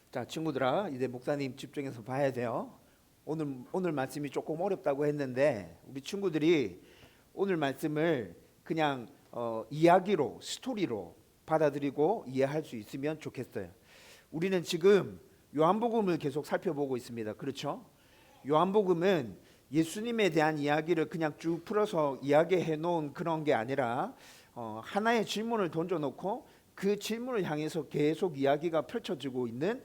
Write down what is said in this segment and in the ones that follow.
자, 친구들아, 이제 목사님 집중해서 봐야 돼요. 오늘 말씀이 조금 어렵다고 했는데 우리 친구들이 오늘 말씀을 그냥 이야기로, 스토리로 받아들이고 이해할 수 있으면 좋겠어요. 우리는 지금 요한복음을 계속 살펴보고 있습니다. 그렇죠? 요한복음은 예수님에 대한 이야기를 그냥 쭉 풀어서 이야기해 놓은 그런 게 아니라 하나의 질문을 던져놓고 그 질문을 향해서 계속 이야기가 펼쳐지고 있는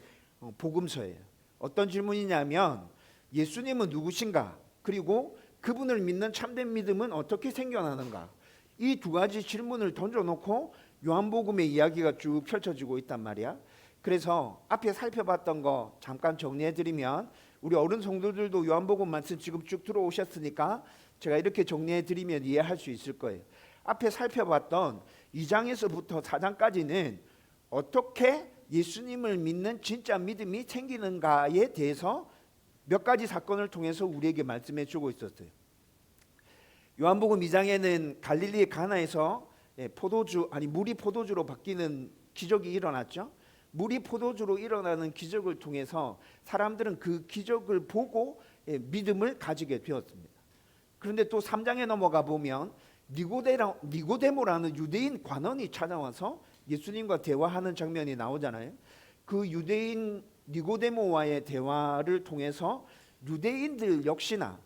복음서예요. 어떤 질문이냐면 예수님은 누구신가? 그리고 그분을 믿는 참된 믿음은 어떻게 생겨나는가? 이 두 가지 질문을 던져놓고 요한복음의 이야기가 쭉 펼쳐지고 있단 말이야. 그래서 앞에 살펴봤던 거 잠깐 정리해드리면 우리 어른 성도들도 요한복음 말씀 지금 쭉 들어오셨으니까 제가 이렇게 정리해드리면 이해할 수 있을 거예요. 앞에 살펴봤던 2장에서부터 4장까지는 어떻게 예수님을 믿는 진짜 믿음이 생기는가에 대해서 몇 가지 사건을 통해서 우리에게 말씀해 주고 있었어요. 요한복음 2장에는 갈릴리 가나에서 물이 포도주로 바뀌는 기적이 일어났죠. 물이 포도주로 일어나는 기적을 통해서 사람들은 그 기적을 보고 믿음을 가지게 되었습니다. 그런데 또 3장에 넘어가 보면 니고데모라는 유대인 관원이 찾아와서 예수님과 대화하는 장면이 나오잖아요. 그 유대인 니고데모와의 대화를 통해서 유대인들 역시나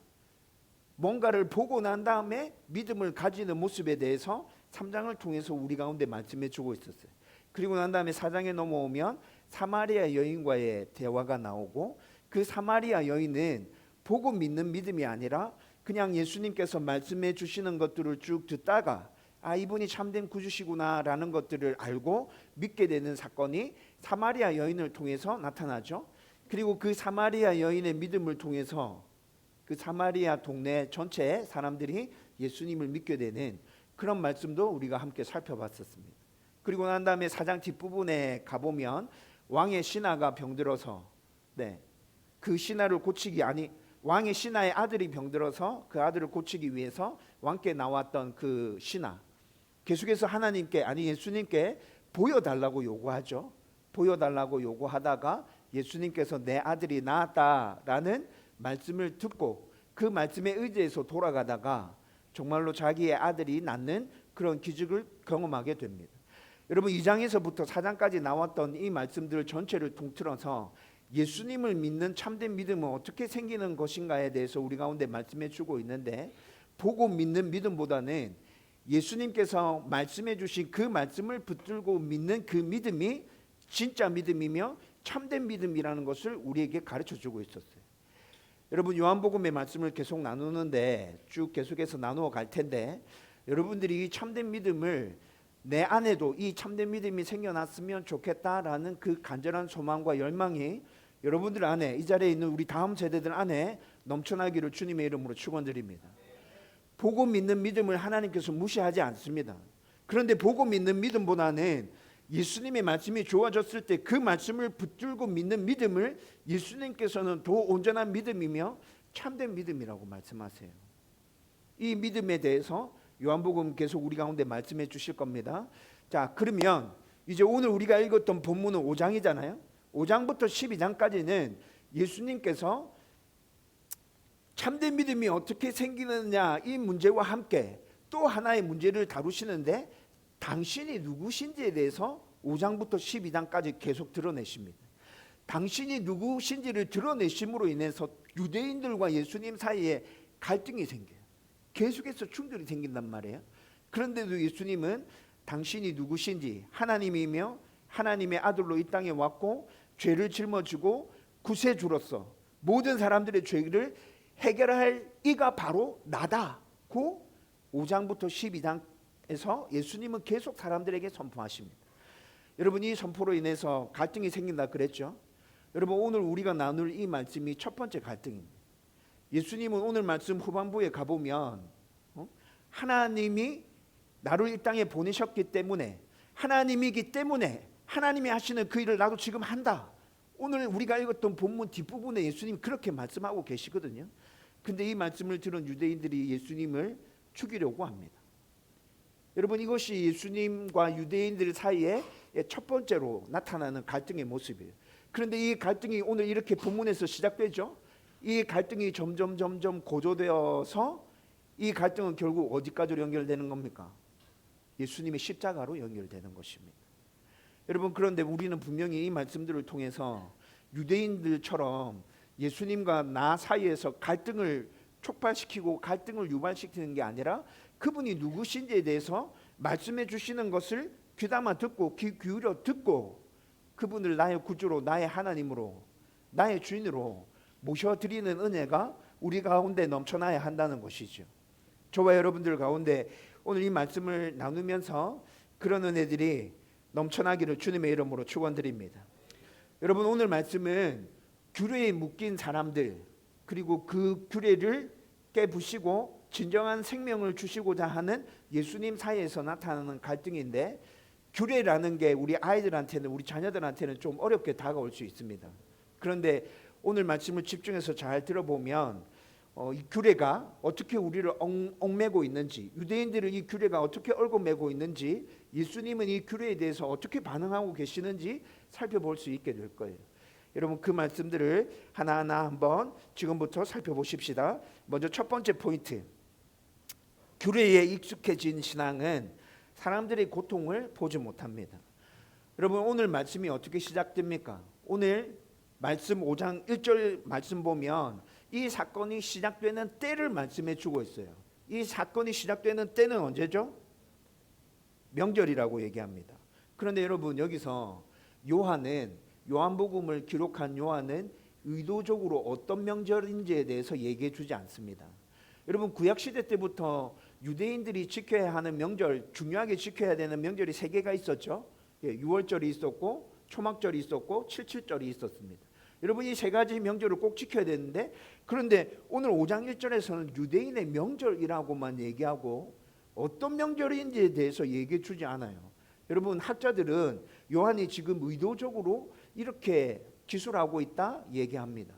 뭔가를 보고 난 다음에 믿음을 가지는 모습에 대해서 3장을 통해서 우리 가운데 말씀해 주고 있었어요. 그리고 난 다음에 4장에 넘어오면 사마리아 여인과의 대화가 나오고 그 사마리아 여인은 보고 믿는 믿음이 아니라 그냥 예수님께서 말씀해 주시는 것들을 쭉 듣다가 이분이 참된 구주시구나라는 것들을 알고 믿게 되는 사건이 사마리아 여인을 통해서 나타나죠. 그리고 그 사마리아 여인의 믿음을 통해서 그 사마리아 동네 전체 사람들이 예수님을 믿게 되는 그런 말씀도 우리가 함께 살펴봤었습니다. 그리고 난 다음에 4장 뒷부분에 가보면 왕의 신하가 병들어서 그 신하를 고치기 왕의 신하의 아들이 병들어서 그 아들을 고치기 위해서 왕께 나왔던 그 신하 계속해서 예수님께 보여달라고 요구하죠. 보여달라고 요구하다가 예수님께서 내 아들이 나았다라는 말씀을 듣고 그 말씀에 의지해서 돌아가다가 정말로 자기의 아들이 낳는 그런 기적을 경험하게 됩니다. 여러분 2장에서부터 4장까지 나왔던 이 말씀들 전체를 통틀어서 예수님을 믿는 참된 믿음은 어떻게 생기는 것인가에 대해서 우리 가운데 말씀해 주고 있는데 보고 믿는 믿음보다는 예수님께서 말씀해 주신 그 말씀을 붙들고 믿는 그 믿음이 진짜 믿음이며 참된 믿음이라는 것을 우리에게 가르쳐 주고 있었어요. 여러분 요한복음의 말씀을 계속 나누는데 쭉 계속해서 나누어 갈 텐데 여러분들이 이 참된 믿음을 내 안에도 이 참된 믿음이 생겨났으면 좋겠다라는 그 간절한 소망과 열망이 여러분들 안에 이 자리에 있는 우리 다음 세대들 안에 넘쳐나기를 주님의 이름으로 축원드립니다. 보고 믿는 믿음을 하나님께서 무시하지 않습니다. 그런데 보고 믿는 믿음보다는 예수님의 말씀이 좋아졌을 때 그 말씀을 붙들고 믿는 믿음을 예수님께서는 더 온전한 믿음이며 참된 믿음이라고 말씀하세요. 이 믿음에 대해서 요한복음 계속 우리 가운데 말씀해 주실 겁니다. 자, 그러면 이제 오늘 우리가 읽었던 본문은 5장이잖아요. 5장부터 12장까지는 예수님께서 참된 믿음이 어떻게 생기느냐 이 문제와 함께 또 하나의 문제를 다루시는데 당신이 누구신지에 대해서 5장부터 12장까지 계속 드러내십니다. 당신이 누구신지를 드러내심으로 인해서 유대인들과 예수님 사이에 갈등이 생겨요. 계속해서 충돌이 생긴단 말이에요. 그런데도 예수님은 당신이 누구신지 하나님이며 하나님의 아들로 이 땅에 왔고 죄를 짊어지고 구세주로서 모든 사람들의 죄를 해결할 이가 바로 나다고 5장부터 12장에서 예수님은 계속 사람들에게 선포하십니다. 여러분 이 선포로 인해서 갈등이 생긴다 그랬죠. 여러분 오늘 우리가 나눌 이 말씀이 첫 번째 갈등입니다. 예수님은 오늘 말씀 후반부에 가보면 하나님이 나를 이 땅에 보내셨기 때문에 하나님이기 때문에 하나님이 하시는 그 일을 나도 지금 한다. 오늘 우리가 읽었던 본문 뒷부분에 예수님 그렇게 말씀하고 계시거든요. 근데 이 말씀을 들은 유대인들이 예수님을 죽이려고 합니다. 여러분 이것이 예수님과 유대인들 사이에 첫 번째로 나타나는 갈등의 모습이에요. 그런데 이 갈등이 오늘 이렇게 본문에서 시작되죠. 이 갈등이 점점 고조되어서 이 갈등은 결국 어디까지로 연결되는 겁니까? 예수님의 십자가로 연결되는 것입니다. 여러분, 그런데 우리는 분명히 이 말씀들을 통해서 유대인들처럼 예수님과 나 사이에서 갈등을 촉발시키고 갈등을 유발시키는 게 아니라 그분이 누구신지에 대해서 말씀해 주시는 것을 귀담아 듣고 귀 기울여 듣고 그분을 나의 구주로, 나의 하나님으로, 나의 주인으로 모셔드리는 은혜가 우리 가운데 넘쳐나야 한다는 것이죠. 저와 여러분들 가운데 오늘 이 말씀을 나누면서 그런 은혜들이 넘쳐나기를 주님의 이름으로 축원드립니다. 여러분, 오늘 말씀은 규례에 묶인 사람들, 그리고 그 규례를 깨부시고 진정한 생명을 주시고자 하는 예수님 사이에서 나타나는 갈등인데, 규례라는 게 우리 아이들한테는, 우리 자녀들한테는 좀 어렵게 다가올 수 있습니다. 그런데 오늘 말씀을 집중해서 잘 들어보면 이 규례가 어떻게 우리를 얽매고 있는지, 유대인들은 이 규례가 어떻게 얽어매고 있는지, 예수님은 이 규례에 대해서 어떻게 반응하고 계시는지 살펴볼 수 있게 될 거예요. 여러분, 그 말씀들을 하나하나 한번 지금부터 살펴보십시다. 먼저 첫 번째 포인트, 규례에 익숙해진 신앙은 사람들의 고통을 보지 못합니다. 여러분, 오늘 말씀이 어떻게 시작됩니까? 오늘 말씀 5장 1절 말씀 보면 이 사건이 시작되는 때를 말씀해 주고 있어요. 이 사건이 시작되는 때는 언제죠? 명절이라고 얘기합니다. 그런데 여러분, 여기서 요한복음을 기록한 요한은 의도적으로 어떤 명절인지에 대해서 얘기해 주지 않습니다. 여러분, 구약시대 때부터 유대인들이 지켜야 하는 명절, 중요하게 지켜야 되는 명절이 3개가 있었죠. 유월절이 있었고, 초막절이 있었고, 칠칠절이 있었습니다. 여러분, 이 3가지 명절을 꼭 지켜야 되는데, 그런데 오늘 5장 1절에서는 유대인의 명절이라고만 얘기하고 어떤 명절인지에 대해서 얘기해 주지 않아요. 여러분, 학자들은 요한이 지금 의도적으로 이렇게 기술하고 있다 얘기합니다.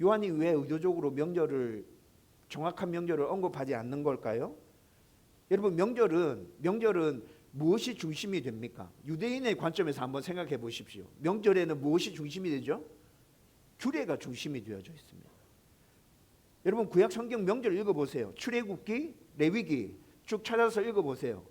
요한이 왜 의도적으로 정확한 명절을 언급하지 않는 걸까요? 여러분, 명절은 무엇이 중심이 됩니까? 유대인의 관점에서 한번 생각해 보십시오. 명절에는 무엇이 중심이 되죠? 규례가 중심이 되어져 있습니다. 여러분, 구약 성경 명절 읽어보세요. 출애굽기, 레위기 쭉 찾아서 읽어보세요.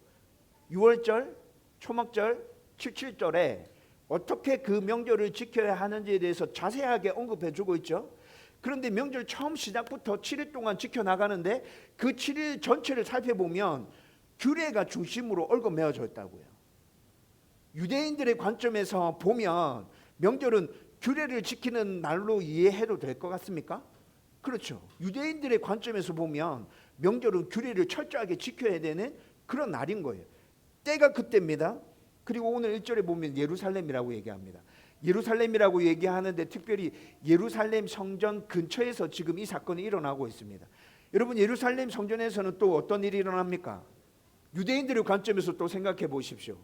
유월절, 초막절, 칠칠절에 어떻게 그 명절을 지켜야 하는지에 대해서 자세하게 언급해 주고 있죠. 그런데 명절 처음 시작부터 7일 동안 지켜나가는데 그 7일 전체를 살펴보면 규례가 중심으로 얽어매어져 있다고요. 유대인들의 관점에서 보면 명절은 규례를 지키는 날로 이해해도 될 것 같습니까? 그렇죠. 유대인들의 관점에서 보면 명절은 규례를 철저하게 지켜야 되는 그런 날인 거예요. 때가 그때입니다. 그리고 오늘 1절에 보면 예루살렘이라고 얘기합니다. 예루살렘이라고 얘기하는데 특별히 예루살렘 성전 근처에서 지금 이 사건이 일어나고 있습니다. 여러분, 예루살렘 성전에서는 또 어떤 일이 일어납니까? 유대인들의 관점에서 또 생각해 보십시오.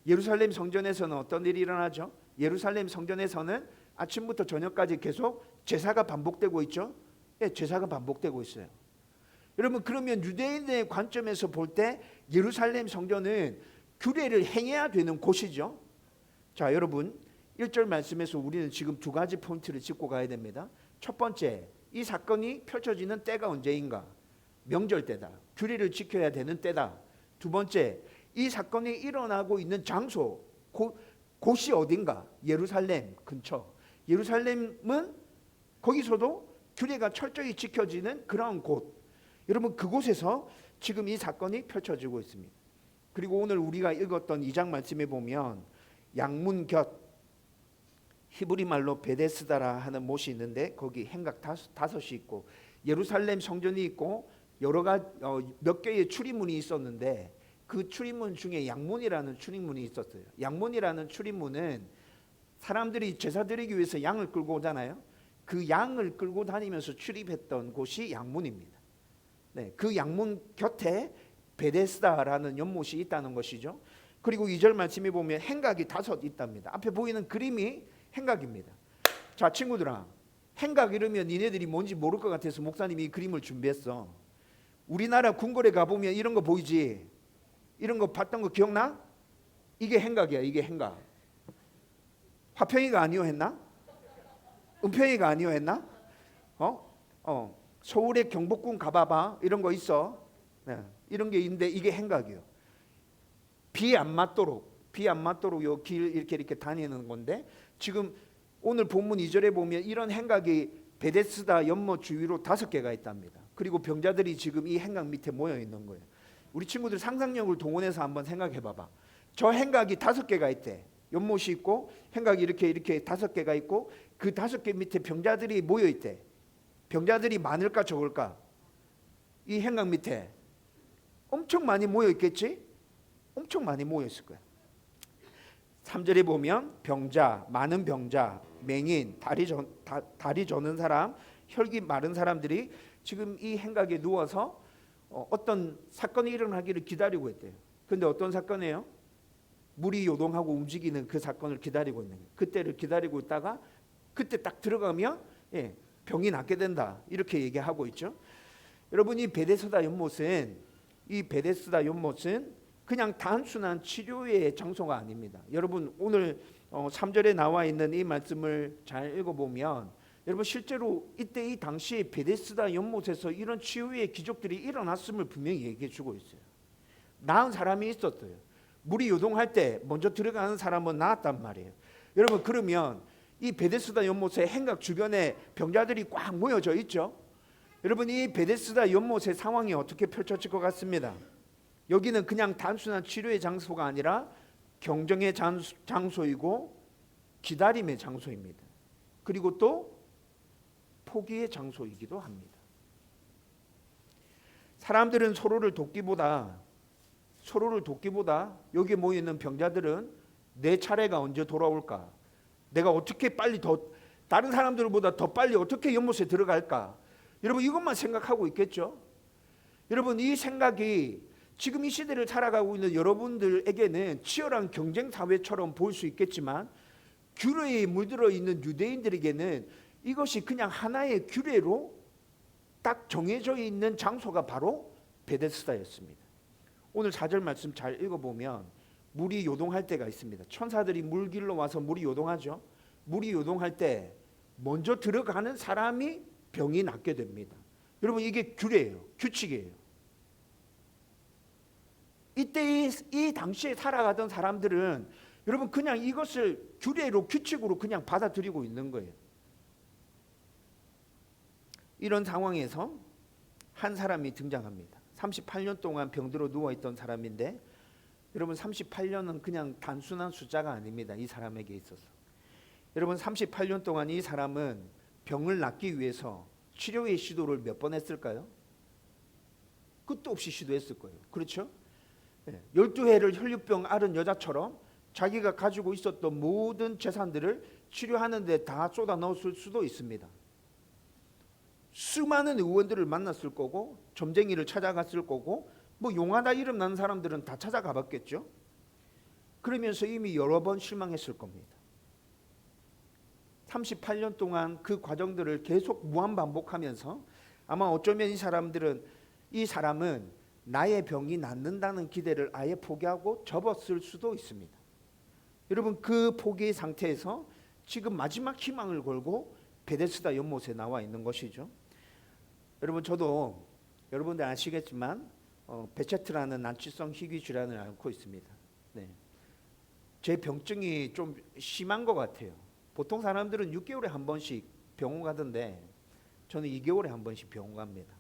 예루살렘 성전에서는 어떤 일이 일어나죠? 예루살렘 성전에서는 아침부터 저녁까지 계속 제사가 반복되고 있죠. 제사가 반복되고 있어요. 여러분, 그러면 유대인의 관점에서 볼 때 예루살렘 성전은 규례를 행해야 되는 곳이죠. 자, 여러분, 1절 말씀에서 우리는 지금 2가지 포인트를 짚고 가야 됩니다. 첫 번째, 이 사건이 펼쳐지는 때가 언제인가? 명절 때다. 규례를 지켜야 되는 때다. 두 번째, 이 사건이 일어나고 있는 장소, 곳이 어딘가? 예루살렘 근처. 예루살렘은 거기서도 규례가 철저히 지켜지는 그런 곳. 여러분, 그곳에서 지금 이 사건이 펼쳐지고 있습니다. 그리고 오늘 우리가 읽었던 2장 말씀에 보면 양문 곁, 히브리 말로 베데스다라 하는 못이 있는데 거기 행각 5이 있고 예루살렘 성전이 있고 몇 개의 출입문이 있었는데 그 출입문 중에 양문이라는 출입문이 있었어요. 양문이라는 출입문은 사람들이 제사 드리기 위해서 양을 끌고 오잖아요. 그 양을 끌고 다니면서 출입했던 곳이 양문입니다. 네, 그 양문 곁에 베데스다라는 연못이 있다는 것이죠. 그리고 2절 말씀에 보면 행각이 5 있답니다. 앞에 보이는 그림이 행각입니다. 자, 친구들아, 행각 이러면 니네들이 뭔지 모를 것 같아서 목사님이 이 그림을 준비했어. 우리나라 궁궐에 가보면 이런 거 보이지? 이런 거 봤던 거 기억나? 이게 행각이야. 이게 행각. 화평이가 아니요 했나? 은평이가 아니었나? 서울의 경복궁 가봐봐 이런 거 있어. 네, 이런 게 있는데 이게 행각이요. 비 안 맞도록 요 길 이렇게 다니는 건데 지금 오늘 본문 2절에 보면 이런 행각이 베데스다 연못 주위로 5개가 있답니다. 그리고 병자들이 지금 이 행각 밑에 모여 있는 거예요. 우리 친구들 상상력을 동원해서 한번 생각해 봐봐. 저 행각이 5개가 있대. 연못이 있고 행각이 이렇게 5개가 있고 그 5개 밑에 병자들이 모여 있대. 병자들이 많을까 적을까? 이 행각 밑에 엄청 많이 모여 있겠지? 엄청 많이 모여 있을 거야. 3절에 보면 병자, 많은 병자, 맹인, 다리 저는 사람, 혈기 마른 사람들이 지금 이 행각에 누워서 어떤 사건이 일어나기를 기다리고 있대요. 근데 어떤 사건이에요? 물이 요동하고 움직이는 그 사건을 기다리고 있는 거예요. 그때를 기다리고 있다가 그때 딱 들어가면 병이 낫게 된다. 이렇게 얘기하고 있죠. 여러분 이 베데스다 연못은 그냥 단순한 치료의 장소가 아닙니다. 여러분 오늘 3절에 나와 있는 이 말씀을 잘 읽어보면 여러분 실제로 이때 이 당시에 베데스다 연못에서 이런 치유의 기적들이 일어났음을 분명히 얘기해 주고 있어요. 나은 사람이 있었어요. 물이 요동할 때 먼저 들어가는 사람은 나았단 말이에요. 여러분 그러면 이 베데스다 연못의 행각 주변에 병자들이 꽉 모여져 있죠. 여러분 이 베데스다 연못의 상황이 어떻게 펼쳐질 것 같습니다. 여기는 그냥 단순한 치료의 장소가 아니라 경정의 장소이고 기다림의 장소입니다. 그리고 또 포기의 장소이기도 합니다. 사람들은 서로를 돕기보다 여기에 모여있는 병자들은 내 차례가 언제 돌아올까? 내가 어떻게 빨리 다른 사람들보다 더 빨리 어떻게 연못에 들어갈까? 여러분 이것만 생각하고 있겠죠? 여러분 이 생각이 지금 이 시대를 살아가고 있는 여러분들에게는 치열한 경쟁 사회처럼 보일 수 있겠지만 규례에 물들어 있는 유대인들에게는 이것이 그냥 하나의 규례로 딱 정해져 있는 장소가 바로 베데스다였습니다. 오늘 4절 말씀 잘 읽어보면 물이 요동할 때가 있습니다. 천사들이 물길로 와서 물이 요동하죠. 물이 요동할 때 먼저 들어가는 사람이 병이 낫게 됩니다. 여러분 이게 규례예요. 규칙이에요. 이때 이 당시에 살아가던 사람들은 여러분 그냥 이것을 규례로 규칙으로 그냥 받아들이고 있는 거예요. 이런 상황에서 한 사람이 등장합니다. 38년 동안 병들어 누워있던 사람인데 여러분 38년은 그냥 단순한 숫자가 아닙니다. 이 사람에게 있어서. 여러분 38년 동안 이 사람은 병을 낫기 위해서 치료의 시도를 몇 번 했을까요? 끝도 없이 시도했을 거예요. 그렇죠? 12해를 혈류병 앓은 여자처럼 자기가 가지고 있었던 모든 재산들을 치료하는 데 다 쏟아 넣었을 수도 있습니다. 수많은 의원들을 만났을 거고 점쟁이를 찾아갔을 거고 뭐 용하다 이름 나는 사람들은 다 찾아가 봤겠죠. 그러면서 이미 여러 번 실망했을 겁니다. 38년 동안 그 과정들을 계속 무한반복하면서 아마 어쩌면 이 사람은 나의 병이 낫는다는 기대를 아예 포기하고 접었을 수도 있습니다. 여러분 그 포기의 상태에서 지금 마지막 희망을 걸고 베데스다 연못에 나와 있는 것이죠. 여러분 저도 여러분들 아시겠지만 베체트라는 난치성 희귀 질환을 앓고 있습니다. 네. 제 병증이 좀 심한 것 같아요. 보통 사람들은 6개월에 한 번씩 병원 가던데 저는 2개월에 한 번씩 병원 갑니다.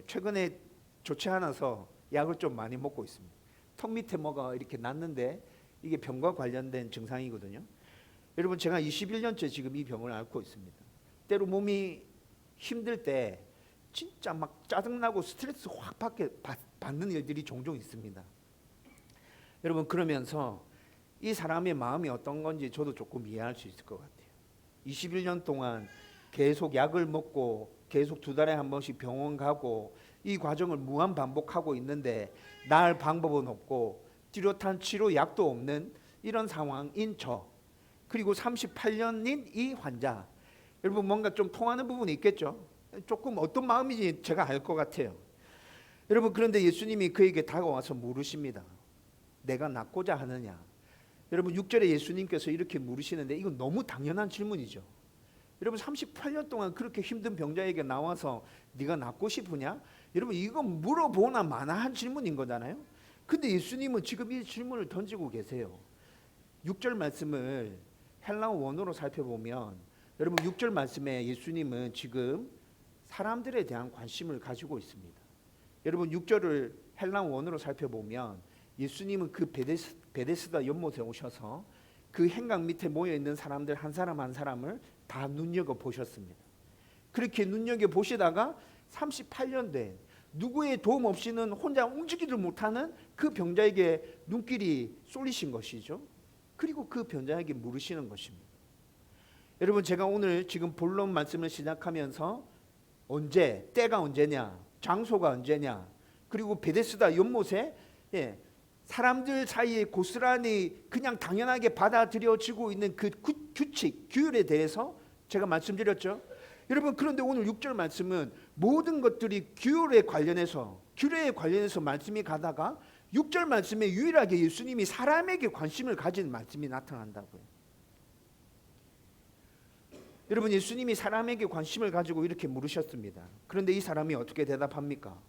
최근에 좋지 않아서 약을 좀 많이 먹고 있습니다. 턱 밑에 뭐가 이렇게 났는데 이게 병과 관련된 증상이거든요. 여러분 제가 21년째 지금 이 병을 앓고 있습니다. 때로 몸이 힘들 때 진짜 막 짜증나고 스트레스 확 받는 일들이 종종 있습니다. 여러분 그러면서 이 사람의 마음이 어떤 건지 저도 조금 이해할 수 있을 것 같아요. 21년 동안 계속 약을 먹고 계속 2달에 한 번씩 병원 가고 이 과정을 무한 반복하고 있는데 나을 방법은 없고 뚜렷한 치료 약도 없는 이런 상황인 저, 그리고 38년인 이 환자, 여러분 뭔가 좀 통하는 부분이 있겠죠. 조금 어떤 마음인지 제가 알 것 같아요. 여러분 그런데 예수님이 그에게 다가와서 물으십니다. 내가 낫고자 하느냐? 여러분 6절에 예수님께서 이렇게 물으시는데 이건 너무 당연한 질문이죠. 여러분 38년 동안 그렇게 힘든 병자에게 나와서 네가 낫고 싶으냐? 여러분 이거 물어보나 마나한 질문인 거잖아요. 근데 예수님은 지금 이 질문을 던지고 계세요. 6절 말씀을 헬라어 원어로 살펴보면 여러분 6절 말씀에 예수님은 지금 사람들에 대한 관심을 가지고 있습니다. 여러분 6절을 헬라어 원어로 살펴보면 예수님은 그 베데스다 연못에 오셔서 그 행강 밑에 모여있는 사람들 한 사람 한 사람을 다 눈여겨보셨습니다. 그렇게 눈여겨보시다가 38년 된 누구의 도움 없이는 혼자 움직이지를 못하는 그 병자에게 눈길이 쏠리신 것이죠. 그리고 그 병자에게 물으시는 것입니다. 여러분 제가 오늘 지금 본론 말씀을 시작하면서 언제, 때가 언제냐, 장소가 언제냐, 그리고 베데스다 연못에 사람들 사이에 고스란히 그냥 당연하게 받아들여지고 있는 그 규칙, 규율에 대해서 제가 말씀드렸죠. 여러분 그런데 오늘 6절 말씀은 모든 것들이 규율에 관련해서 말씀이 가다가 6절 말씀에 유일하게 예수님이 사람에게 관심을 가진 말씀이 나타난다고요. 여러분 예수님이 사람에게 관심을 가지고 이렇게 물으셨습니다. 그런데 이 사람이 어떻게 대답합니까?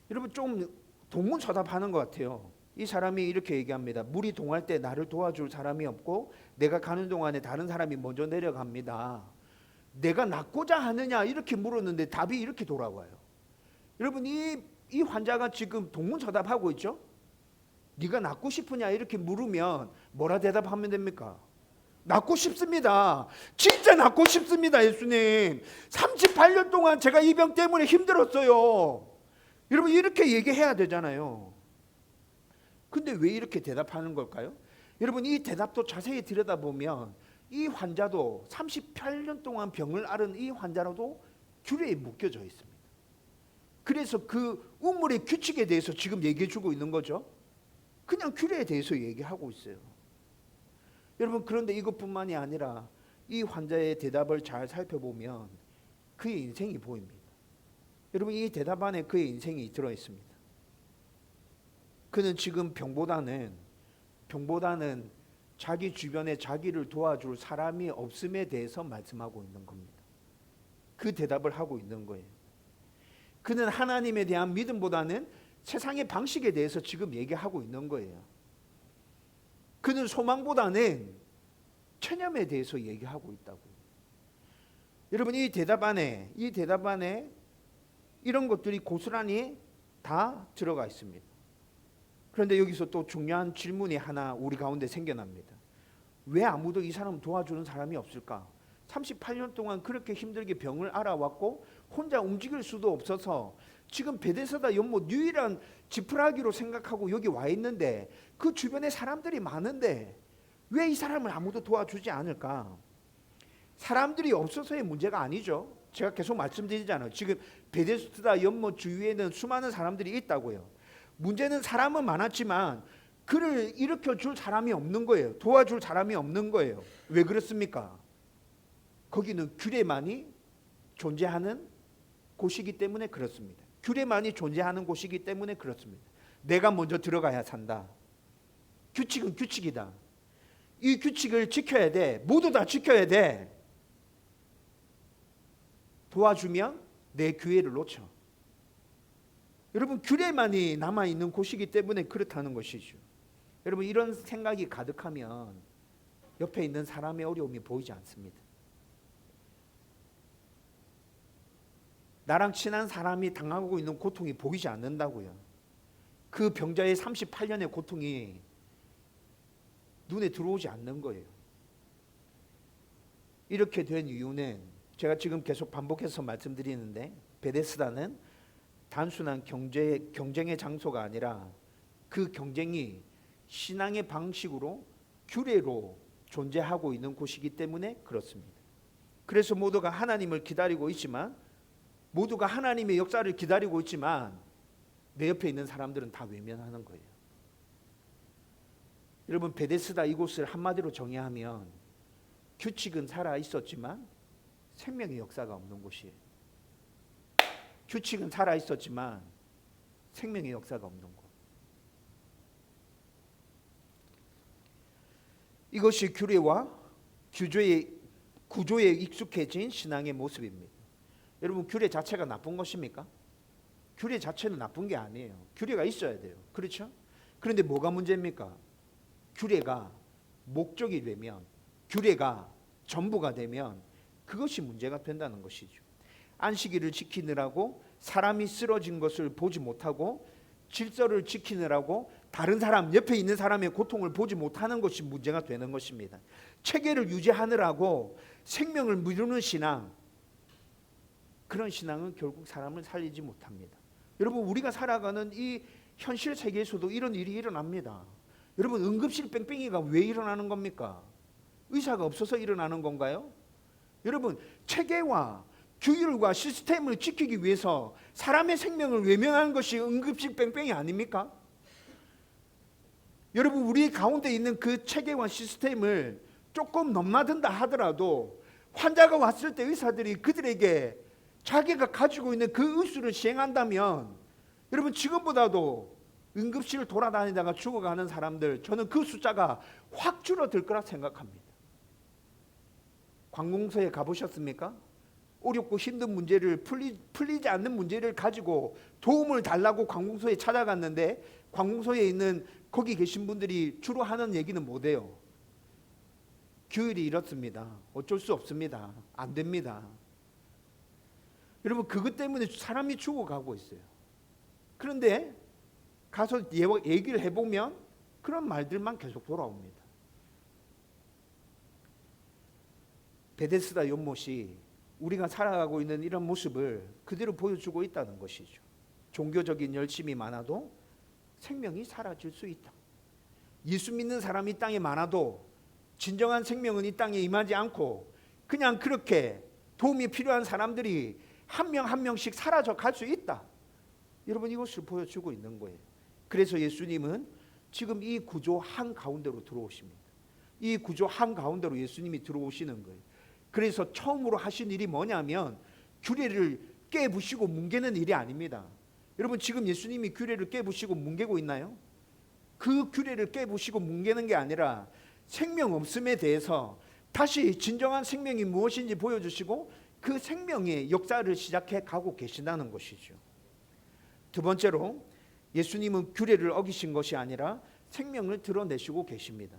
여러분 좀 동문서답하는 것 같아요. 이 사람이 이렇게 얘기합니다. 물이 동할 때 나를 도와줄 사람이 없고 내가 가는 동안에 다른 사람이 먼저 내려갑니다. 내가 낫고자 하느냐 이렇게 물었는데 답이 이렇게 돌아와요. 여러분 이 환자가 지금 동문서답하고 있죠. 네가 낫고 싶으냐 이렇게 물으면 뭐라 대답하면 됩니까? 낫고 싶습니다. 진짜 낫고 싶습니다. 예수님 38년 동안 제가 이 병 때문에 힘들었어요. 여러분 이렇게 얘기해야 되잖아요. 근데 왜 이렇게 대답하는 걸까요? 여러분 이 대답도 자세히 들여다보면 이 환자도 38년 동안 병을 앓은 이 환자라도 규례에 묶여져 있습니다. 그래서 그 우물의 규칙에 대해서 지금 얘기해 주고 있는 거죠. 그냥 규례에 대해서 얘기하고 있어요. 여러분 그런데 이것뿐만이 아니라 이 환자의 대답을 잘 살펴보면 그의 인생이 보입니다. 여러분 이 대답 안에 그의 인생이 들어 있습니다. 그는 지금 병보다는 자기 주변에 자기를 도와줄 사람이 없음에 대해서 말씀하고 있는 겁니다. 그 대답을 하고 있는 거예요. 그는 하나님에 대한 믿음보다는 세상의 방식에 대해서 지금 얘기하고 있는 거예요. 그는 소망보다는 체념에 대해서 얘기하고 있다고요. 여러분 이 대답 안에 이런 것들이 고스란히 다 들어가 있습니다. 그런데 여기서 또 중요한 질문이 하나 우리 가운데 생겨납니다. 왜 아무도 이 사람 도와주는 사람이 없을까? 38년 동안 그렇게 힘들게 병을 앓아왔고 혼자 움직일 수도 없어서 지금 베데스다 연못 유일한 지푸라기로 생각하고 여기 와 있는데 그 주변에 사람들이 많은데 왜 이 사람을 아무도 도와주지 않을까? 사람들이 없어서의 문제가 아니죠. 제가 계속 말씀드리잖아요. 지금 베데스다 연못 주위에는 수많은 사람들이 있다고요. 문제는 사람은 많았지만 그를 일으켜 줄 사람이 없는 거예요. 도와줄 사람이 없는 거예요. 왜 그렇습니까? 거기는 규례만이 존재하는 곳이기 때문에 그렇습니다. 규례만이 존재하는 곳이기 때문에 그렇습니다. 내가 먼저 들어가야 산다. 규칙은 규칙이다. 이 규칙을 지켜야 돼. 모두 다 지켜야 돼. 도와주면 내 기회를 놓쳐. 여러분 규례만이 남아있는 곳이기 때문에 그렇다는 것이죠. 여러분 이런 생각이 가득하면 옆에 있는 사람의 어려움이 보이지 않습니다. 나랑 친한 사람이 당하고 있는 고통이 보이지 않는다고요. 그 병자의 38년의 고통이 눈에 들어오지 않는 거예요. 이렇게 된 이유는 제가 지금 계속 반복해서 말씀드리는데 베데스다는 단순한 경쟁의 장소가 아니라 그 경쟁이 신앙의 방식으로 규례로 존재하고 있는 곳이기 때문에 그렇습니다. 그래서 모두가 하나님을 기다리고 있지만 모두가 하나님의 역사를 기다리고 있지만 내 옆에 있는 사람들은 다 외면하는 거예요. 여러분 베데스다 이곳을 한마디로 정의하면 규칙은 살아 있었지만 생명의 역사가 없는 곳이에요. 규칙은 살아 있었지만 생명의 역사가 없는 곳. 이것이 규례와 규제의 구조에 익숙해진 신앙의 모습입니다. 여러분, 규례 자체가 나쁜 것입니까? 규례 자체는 나쁜 게 아니에요. 규례가 있어야 돼요. 그렇죠? 그런데 뭐가 문제입니까? 규례가 목적이 되면, 규례가 전부가 되면 그것이 문제가 된다는 것이죠. 안식일을 지키느라고 사람이 쓰러진 것을 보지 못하고 질서를 지키느라고 다른 사람, 옆에 있는 사람의 고통을 보지 못하는 것이 문제가 되는 것입니다. 체계를 유지하느라고 생명을 미루는 신앙, 그런 신앙은 결국 사람을 살리지 못합니다. 여러분, 우리가 살아가는 이 현실 세계에서도 이런 일이 일어납니다. 여러분, 응급실 뺑뺑이가 왜 일어나는 겁니까? 의사가 없어서 일어나는 건가요? 여러분, 체계와 규율과 시스템을 지키기 위해서 사람의 생명을 외면하는 것이 응급실 뺑뺑이 아닙니까? 여러분, 우리 가운데 있는 그 체계와 시스템을 조금 넘나든다 하더라도 환자가 왔을 때 의사들이 그들에게 자기가 가지고 있는 그 의술을 시행한다면, 여러분, 지금보다도 응급실을 돌아다니다가 죽어가는 사람들, 저는 그 숫자가 확 줄어들 거라 생각합니다. 관공서에 가보셨습니까? 어렵고 힘든 문제를 풀리지 않는 문제를 가지고 도움을 달라고 관공서에 찾아갔는데, 관공서에 있는 거기 계신 분들이 주로 하는 얘기는 뭐래요? 규율이 이렇습니다. 어쩔 수 없습니다. 안 됩니다. 여러분, 그것 때문에 사람이 죽어가고 있어요. 그런데 가서 얘기를 해보면 그런 말들만 계속 돌아옵니다. 베데스다 연못이 우리가 살아가고 있는 이런 모습을 그대로 보여주고 있다는 것이죠. 종교적인 열심이 많아도 생명이 사라질 수 있다. 예수 믿는 사람이 이 땅에 많아도 진정한 생명은 이 땅에 임하지 않고 그냥 그렇게 도움이 필요한 사람들이 한 명 한 명씩 사라져 갈 수 있다. 여러분, 이것을 보여주고 있는 거예요. 그래서 예수님은 지금 이 구조 한가운데로 들어오십니다. 이 구조 한가운데로 예수님이 들어오시는 거예요. 그래서 처음으로 하신 일이 뭐냐면 규례를 깨부시고 뭉개는 일이 아닙니다. 여러분, 지금 예수님이 규례를 깨부시고 뭉개고 있나요? 그 규례를 깨부시고 뭉개는 게 아니라 생명 없음에 대해서 다시 진정한 생명이 무엇인지 보여주시고 그 생명의 역사를 시작해 가고 계신다는 것이죠. 두 번째로, 예수님은 규례를 어기신 것이 아니라 생명을 드러내시고 계십니다.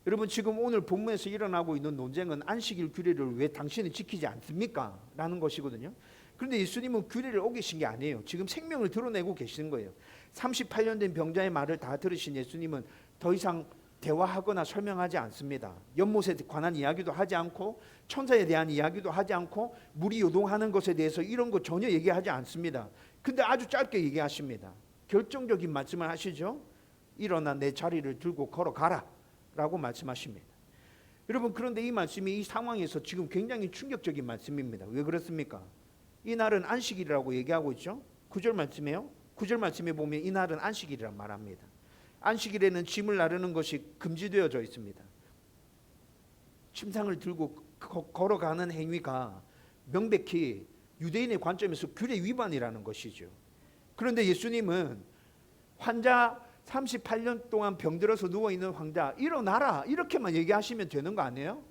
여러분, 지금 오늘 본문에서 일어나고 있는 논쟁은 안식일 규례를 왜 당신은 지키지 않습니까? 라는 것이거든요. 그런데 예수님은 규례를 어기신 게 아니에요. 지금 생명을 드러내고 계시는 거예요. 38년 된 병자의 말을 다 들으신 예수님은 더 이상 대화하거나 설명하지 않습니다. 연못에 관한 이야기도 하지 않고 천사에 대한 이야기도 하지 않고 물이 요동하는 것에 대해서 이런 거 전혀 얘기하지 않습니다. 근데 아주 짧게 얘기하십니다. 결정적인 말씀을 하시죠. 일어나 내 자리를 들고 걸어가라 라고 말씀하십니다. 여러분, 그런데 이 말씀이 이 상황에서 지금 굉장히 충격적인 말씀입니다. 왜 그렇습니까? 이 날은 안식일이라고 얘기하고 있죠. 9절 말씀에요. 9절 말씀에 보면 이 날은 안식일이란 말합니다. 안식일에는 짐을 나르는 것이 금지되어져 있습니다. 침상을 들고 걸어가는 행위가 명백히 유대인의 관점에서 규례 위반이라는 것이죠. 그런데 예수님은 환자 38년 동안 병들어서 누워있는 환자 일어나라 이렇게만 얘기하시면 되는 거 아니에요?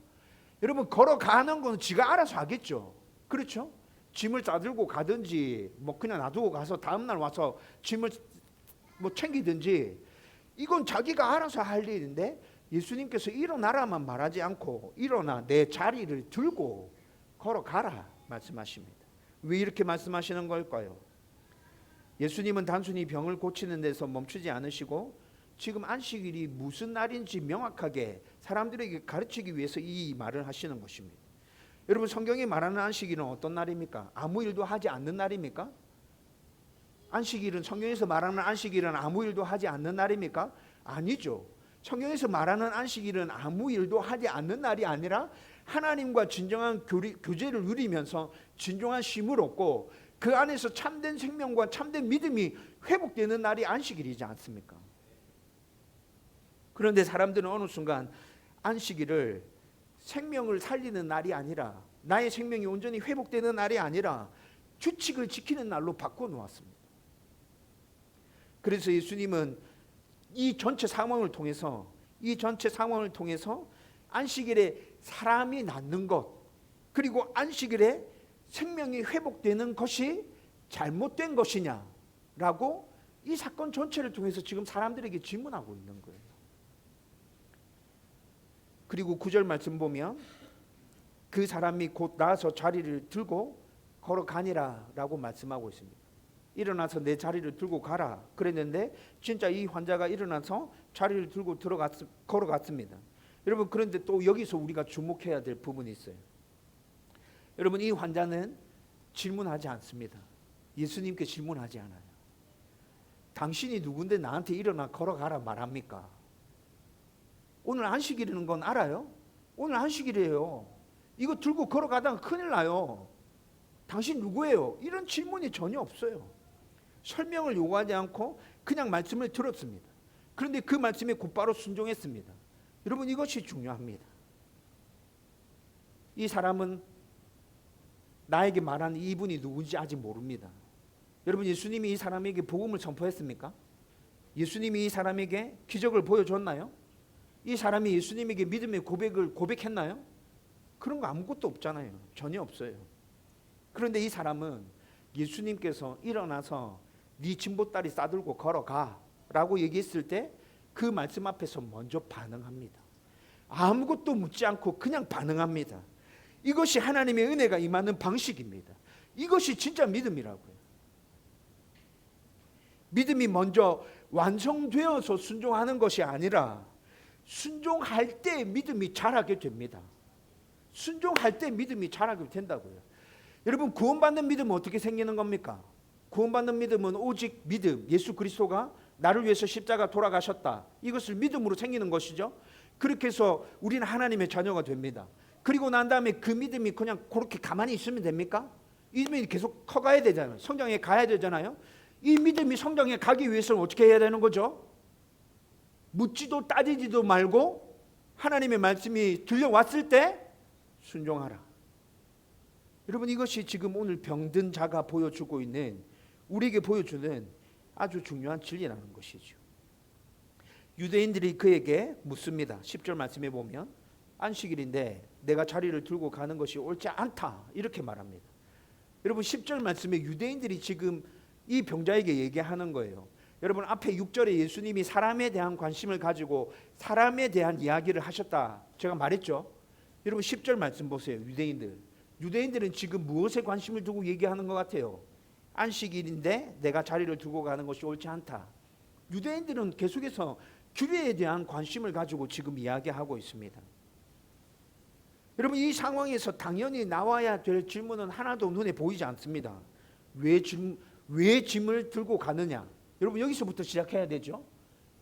여러분, 걸어가는 건 지가 알아서 하겠죠. 그렇죠? 짐을 싸들고 가든지 뭐 그냥 놔두고 가서 다음날 와서 짐을 뭐 챙기든지 이건 자기가 알아서 할 일인데 예수님께서 일어나라만 말하지 않고 일어나 내 자리를 들고 걸어가라 말씀하십니다. 왜 이렇게 말씀하시는 걸까요? 예수님은 단순히 병을 고치는 데서 멈추지 않으시고 지금 안식일이 무슨 날인지 명확하게 사람들에게 가르치기 위해서 이 말을 하시는 것입니다. 여러분, 성경이 말하는 안식일은 어떤 날입니까? 아무 일도 하지 않는 날입니까? 안식일은, 성경에서 말하는 안식일은 아무 일도 하지 않는 날입니까? 아니죠. 성경에서 말하는 안식일은 아무 일도 하지 않는 날이 아니라 하나님과 진정한 교제를 누리면서 진정한 쉼을 얻고 그 안에서 참된 생명과 참된 믿음이 회복되는 날이 안식일이지 않습니까? 그런데 사람들은 어느 순간 안식일을 생명을 살리는 날이 아니라, 나의 생명이 온전히 회복되는 날이 아니라 규칙을 지키는 날로 바꿔놓았습니다. 그래서 예수님은 이 전체 상황을 통해서 안식일에 사람이 낳는 것, 그리고 안식일에 생명이 회복되는 것이 잘못된 것이냐라고 이 사건 전체를 통해서 지금 사람들에게 질문하고 있는 거예요. 그리고 9절 말씀 보면 그 사람이 곧 나와서 자리를 들고 걸어가니라 라고 말씀하고 있습니다. 일어나서 내 자리를 들고 가라 그랬는데 진짜 이 환자가 일어나서 자리를 들고 걸어갔습니다. 여러분, 그런데 또 여기서 우리가 주목해야 될 부분이 있어요. 여러분, 이 환자는 질문하지 않습니다. 예수님께 질문하지 않아요. 당신이 누군데 나한테 일어나 걸어가라 말합니까? 오늘 안식일이라는 건 알아요? 오늘 안식일이에요. 이거 들고 걸어가다가 큰일 나요. 당신 누구예요? 이런 질문이 전혀 없어요. 설명을 요구하지 않고 그냥 말씀을 들었습니다. 그런데 그 말씀에 곧바로 순종했습니다. 여러분, 이것이 중요합니다. 이 사람은 나에게 말한 이분이 누군지 아직 모릅니다. 여러분, 예수님이 이 사람에게 복음을 선포했습니까? 예수님이 이 사람에게 기적을 보여줬나요? 이 사람이 예수님에게 믿음의 고백을 고백했나요? 그런 거 아무것도 없잖아요. 전혀 없어요. 그런데 이 사람은 예수님께서 일어나서 네 진보다리 싸들고 걸어가 라고 얘기했을 때 그 말씀 앞에서 먼저 반응합니다. 아무것도 묻지 않고 그냥 반응합니다. 이것이 하나님의 은혜가 임하는 방식입니다. 이것이 진짜 믿음이라고요. 믿음이 먼저 완성되어서 순종하는 것이 아니라 순종할 때 믿음이 자라게 됩니다. 순종할 때 믿음이 자라게 된다고요. 여러분, 구원받는 믿음은 어떻게 생기는 겁니까? 구원받는 믿음은 오직 믿음, 예수 그리스도가 나를 위해서 십자가 돌아가셨다, 이것을 믿음으로 생기는 것이죠. 그렇게 해서 우리는 하나님의 자녀가 됩니다. 그리고 난 다음에 그 믿음이 그냥 그렇게 가만히 있으면 됩니까? 이 믿음이 계속 커가야 되잖아요. 성장해 가야 되잖아요. 이 믿음이 성장해 가기 위해서는 어떻게 해야 되는 거죠? 묻지도 따지지도 말고 하나님의 말씀이 들려왔을 때 순종하라. 여러분, 이것이 지금 오늘 병든 자가 보여주고 있는, 우리에게 보여주는 아주 중요한 진리라는 것이죠. 유대인들이 그에게 묻습니다. 10절 말씀에 보면 안식일인데 내가 자리를 들고 가는 것이 옳지 않다, 이렇게 말합니다. 여러분, 10절 말씀에 유대인들이 지금 이 병자에게 얘기하는 거예요. 여러분, 앞에 6절에 예수님이 사람에 대한 관심을 가지고 사람에 대한 이야기를 하셨다 제가 말했죠. 여러분, 10절 말씀 보세요. 유대인들은 지금 무엇에 관심을 두고 얘기하는 것 같아요? 안식일인데 내가 자리를 두고 가는 것이 옳지 않다. 유대인들은 계속해서 규례에 대한 관심을 가지고 지금 이야기하고 있습니다. 여러분, 이 상황에서 당연히 나와야 될 질문은 하나도 눈에 보이지 않습니다. 왜 짐을 들고 가느냐? 여러분, 여기서부터 시작해야 되죠.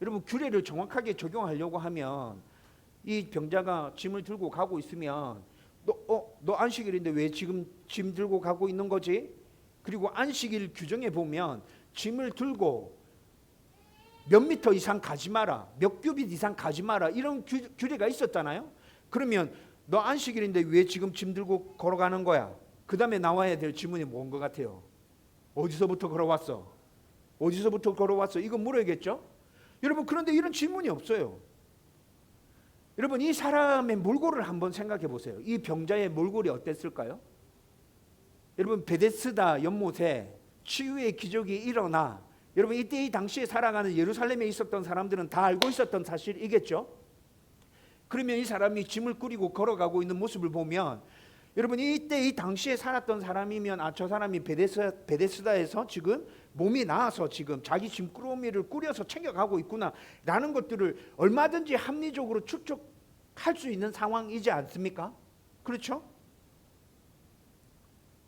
여러분, 규례를 정확하게 적용하려고 하면 이 병자가 짐을 들고 가고 있으면 너 안식일인데 왜 지금 짐 들고 가고 있는 거지? 그리고 안식일 규정에 보면 짐을 들고 몇 미터 이상 가지 마라, 몇 규빗 이상 가지 마라, 이런 규례가 있었잖아요. 그러면 너 안식일인데 왜 지금 짐 들고 걸어가는 거야? 그 다음에 나와야 될 질문이 뭔 것 같아요? 어디서부터 걸어왔어? 어디서부터 걸어왔어? 이거 물어야겠죠? 여러분, 그런데 이런 질문이 없어요. 여러분, 이 사람의 몰골을 한번 생각해 보세요. 이 병자의 몰골이 어땠을까요? 여러분, 베데스다 연못에 치유의 기적이 일어나, 여러분, 이때 이 당시에 살아가는 예루살렘에 있었던 사람들은 다 알고 있었던 사실이겠죠. 그러면 이 사람이 짐을 꾸리고 걸어가고 있는 모습을 보면, 여러분, 이때 이 당시에 살았던 사람이면 저 사람이 베데스다에서 지금 몸이 나아서 지금 자기 짐꾸러미를 꾸려서 챙겨가고 있구나 라는 것들을 얼마든지 합리적으로 추측할 수 있는 상황이지 않습니까? 그렇죠?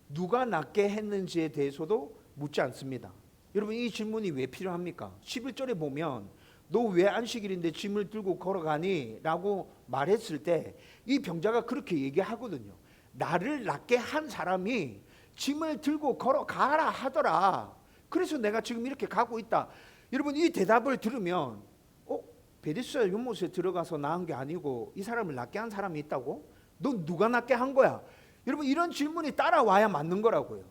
누가 낫게 했는지에 대해서도 묻지 않습니다. 여러분, 이 질문이 왜 필요합니까? 11절에 보면 너 왜 안식일인데 짐을 들고 걸어가니? 라고 말했을 때 이 병자가 그렇게 얘기하거든요. 나를 낫게 한 사람이 짐을 들고 걸어가라 하더라. 그래서 내가 지금 이렇게 가고 있다. 여러분, 이 대답을 들으면 베데스다 연못에 들어가서 나은 게 아니고 이 사람을 낫게 한 사람이 있다고? 넌 누가 낫게 한 거야? 여러분, 이런 질문이 따라와야 맞는 거라고요.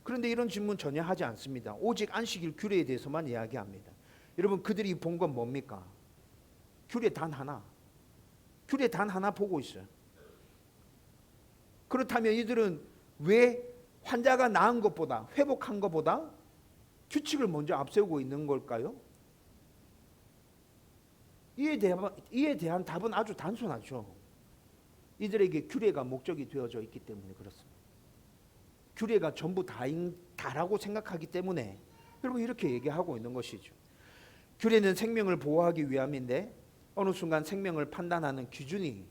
그런데 이런 질문 전혀 하지 않습니다. 오직 안식일 규례에 대해서만 이야기합니다. 여러분, 그들이 본 건 뭡니까? 규례 단 하나. 규례 단 하나 보고 있어요. 그렇다면 이들은 왜 환자가 나은 것보다, 회복한 것보다 규칙을 먼저 앞세우고 있는 걸까요? 이에 대한 답은 아주 단순하죠. 이들에게 규례가 목적이 되어져 있기 때문에 그렇습니다. 규례가 전부 다라고 생각하기 때문에 여러분 이렇게 얘기하고 있는 것이죠. 규례는 생명을 보호하기 위함인데 어느 순간 생명을 판단하는 기준이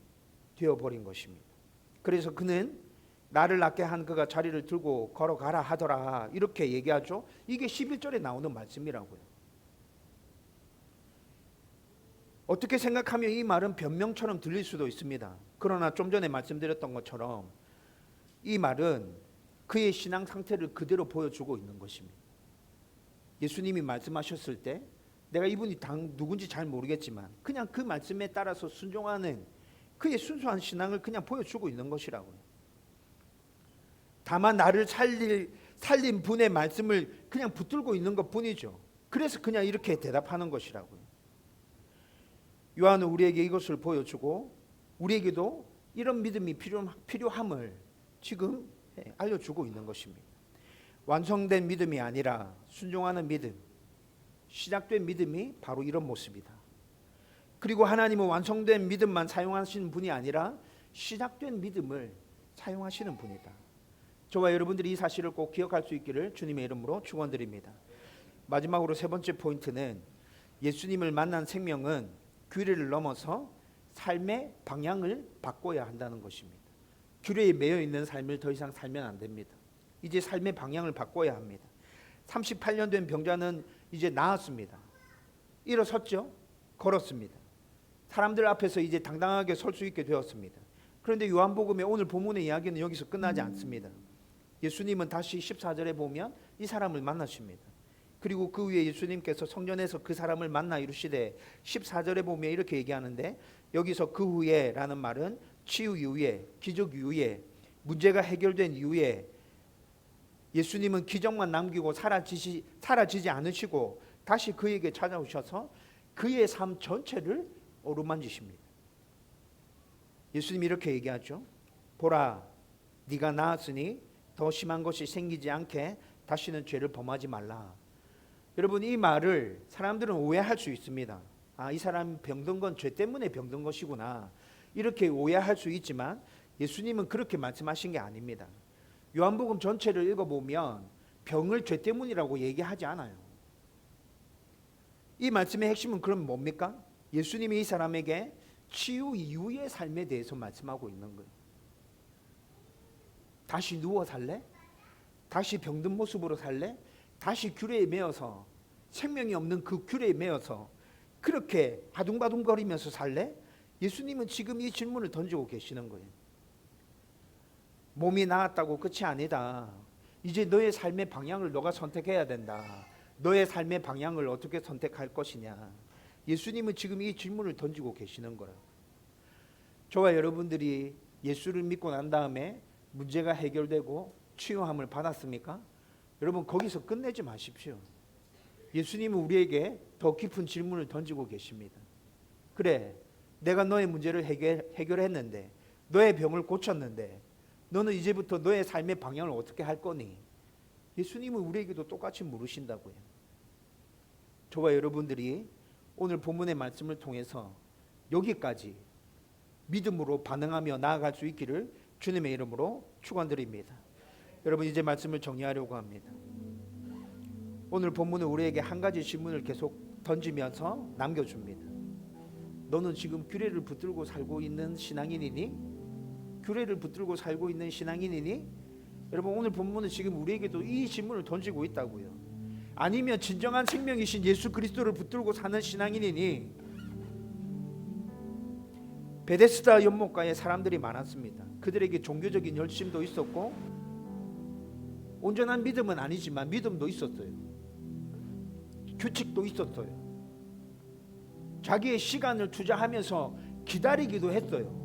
되어버린 것입니다. 그래서 그는 나를 낫게 한 그가 자리를 들고 걸어가라 하더라 이렇게 얘기하죠. 이게 11절에 나오는 말씀이라고요. 어떻게 생각하면 이 말은 변명처럼 들릴 수도 있습니다. 그러나 좀 전에 말씀드렸던 것처럼 이 말은 그의 신앙 상태를 그대로 보여주고 있는 것입니다. 예수님이 말씀하셨을 때 내가 이분이 누군지 잘 모르겠지만 그냥 그 말씀에 따라서 순종하는 그의 순수한 신앙을 그냥 보여주고 있는 것이라고요. 다만 나를 살린 분의 말씀을 그냥 붙들고 있는 것뿐이죠. 그래서 그냥 이렇게 대답하는 것이라고요. 요한은 우리에게 이것을 보여주고 우리에게도 이런 믿음이 필요함을 지금 알려주고 있는 것입니다. 완성된 믿음이 아니라 순종하는 믿음, 시작된 믿음이 바로 이런 모습이다. 그리고 하나님은 완성된 믿음만 사용하시는 분이 아니라 시작된 믿음을 사용하시는 분이다. 저와 여러분들이 이 사실을 꼭 기억할 수 있기를 주님의 이름으로 축원드립니다. 마지막으로 세 번째 포인트는 예수님을 만난 생명은 규례를 넘어서 삶의 방향을 바꿔야 한다는 것입니다. 규례에 매여 있는 삶을 더 이상 살면 안 됩니다. 이제 삶의 방향을 바꿔야 합니다. 38년 된 병자는 이제 나았습니다. 일어섰죠. 걸었습니다. 사람들 앞에서 이제 당당하게 설 수 있게 되었습니다. 그런데 요한복음의 오늘 본문의 이야기는 여기서 끝나지 않습니다. 예수님은 다시 14절에 보면 이 사람을 만나십니다. 그리고 그 후에 예수님께서 성전에서 그 사람을 만나 이르시되 14절에 보면 이렇게 얘기하는데 여기서 그 후에 라는 말은 치유 이후에, 기적 이후에, 문제가 해결된 이후에 예수님은 기적만 남기고 사라지지 않으시고 다시 그에게 찾아오셔서 그의 삶 전체를 어루만지십니다. 예수님이 이렇게 얘기하죠. 보라, 네가 나았으니 더 심한 것이 생기지 않게 다시는 죄를 범하지 말라. 여러분 이 말을 사람들은 오해할 수 있습니다. 이 사람이 병든 건 죄 때문에 병든 것이구나 이렇게 오해할 수 있지만 예수님은 그렇게 말씀하신 게 아닙니다. 요한복음 전체를 읽어보면 병을 죄 때문이라고 얘기하지 않아요. 이 말씀의 핵심은 그럼 뭡니까? 예수님이 이 사람에게 치유 이후의 삶에 대해서 말씀하고 있는 거예요. 다시 누워 살래? 다시 병든 모습으로 살래? 다시 규례에 매여서 생명이 없는 그 규례에 매여서 그렇게 아둥바둥거리면서 살래? 예수님은 지금 이 질문을 던지고 계시는 거예요. 몸이 나았다고 끝이 아니다. 이제 너의 삶의 방향을 너가 선택해야 된다. 너의 삶의 방향을 어떻게 선택할 것이냐. 예수님은 지금 이 질문을 던지고 계시는 거예요. 저와 여러분들이 예수를 믿고 난 다음에 문제가 해결되고 치유함을 받았습니까? 여러분 거기서 끝내지 마십시오. 예수님은 우리에게 더 깊은 질문을 던지고 계십니다. 그래, 내가 너의 문제를 해결했는데 너의 병을 고쳤는데 너는 이제부터 너의 삶의 방향을 어떻게 할 거니? 예수님은 우리에게도 똑같이 물으신다고요. 저와 여러분들이 오늘 본문의 말씀을 통해서 여기까지 믿음으로 반응하며 나아갈 수 있기를 주님의 이름으로 축원드립니다. 여러분 이제 말씀을 정리하려고 합니다. 오늘 본문은 우리에게 한 가지 질문을 계속 던지면서 남겨줍니다. 너는 지금 규례를 붙들고 살고 있는 신앙인이니? 규례를 붙들고 살고 있는 신앙인이니? 여러분 오늘 본문은 지금 우리에게도 이 질문을 던지고 있다고요. 아니면 진정한 생명이신 예수 그리스도를 붙들고 사는 신앙인이니? 베데스다 연못가에 사람들이 많았습니다. 그들에게 종교적인 열심도 있었고 온전한 믿음은 아니지만 믿음도 있었어요. 규칙도 있었어요. 자기의 시간을 투자하면서 기다리기도 했어요.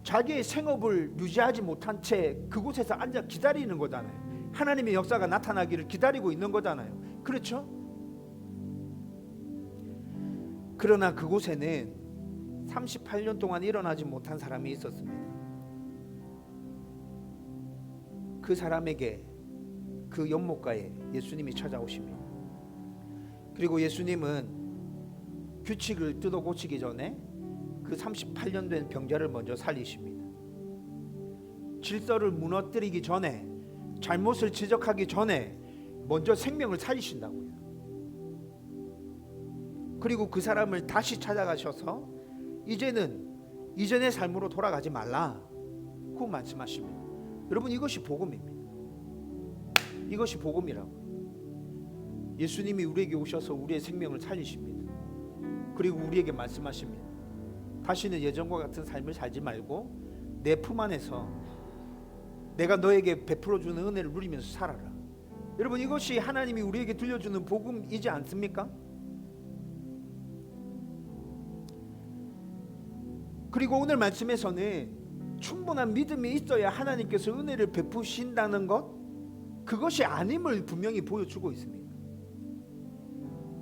자기의 생업을 유지하지 못한 채 그곳에서 앉아 기다리는 거잖아요. 하나님의 역사가 나타나기를 기다리고 있는 거잖아요. 그렇죠? 그러나 그곳에는 38년 동안 일어나지 못한 사람이 있었습니다. 그 사람에게 그 연못가에 예수님이 찾아오십니다. 그리고 예수님은 규칙을 뜯어 고치기 전에 그 38년 된 병자를 먼저 살리십니다. 질서를 무너뜨리기 전에, 잘못을 지적하기 전에 먼저 생명을 살리신다고요. 그리고 그 사람을 다시 찾아가셔서 이제는 이전의 삶으로 돌아가지 말라 고 말씀하십니다. 여러분, 이것이 복음입니다. 이것이 복음이라고. 예수님이 우리에게 오셔서 우리의 생명을 살리십니다. 그리고 우리에게 말씀하십니다. 다시는 예전과 같은 삶을 살지 말고 내 품 안에서 내가 너에게 베풀어주는 은혜를 누리면서 살아라. 여러분, 이것이 하나님이 우리에게 들려주는 복음이지 않습니까? 그리고 오늘 말씀에서는 충분한 믿음이 있어야 하나님께서 은혜를 베푸신다는 것, 그것이 아님을 분명히 보여주고 있습니다.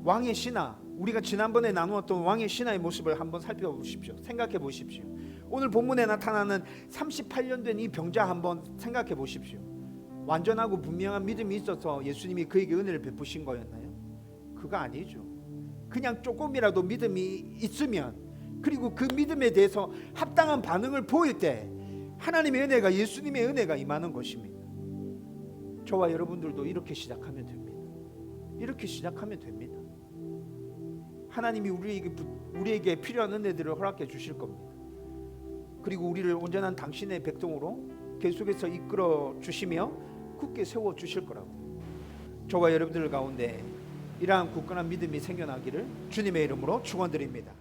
왕의 신화, 우리가 지난번에 나누었던 왕의 신화의 모습을 한번 살펴보십시오. 생각해 보십시오. 오늘 본문에 나타나는 38년 된 이 병자 한번 생각해 보십시오. 완전하고 분명한 믿음이 있어서 예수님이 그에게 은혜를 베푸신 거였나요? 그거 아니죠. 그냥 조금이라도 믿음이 있으면, 그리고 그 믿음에 대해서 합당한 반응을 보일 때 하나님의 은혜가, 예수님의 은혜가 임하는 것입니다. 저와 여러분들도 이렇게 시작하면 됩니다. 이렇게 시작하면 됩니다. 하나님이 우리에게 필요한 은혜들을 허락해 주실 겁니다. 그리고 우리를 온전한 당신의 백성으로 계속해서 이끌어 주시며 굳게 세워 주실 거라고. 저와 여러분들 가운데 이러한 굳건한 믿음이 생겨나기를 주님의 이름으로 축원드립니다.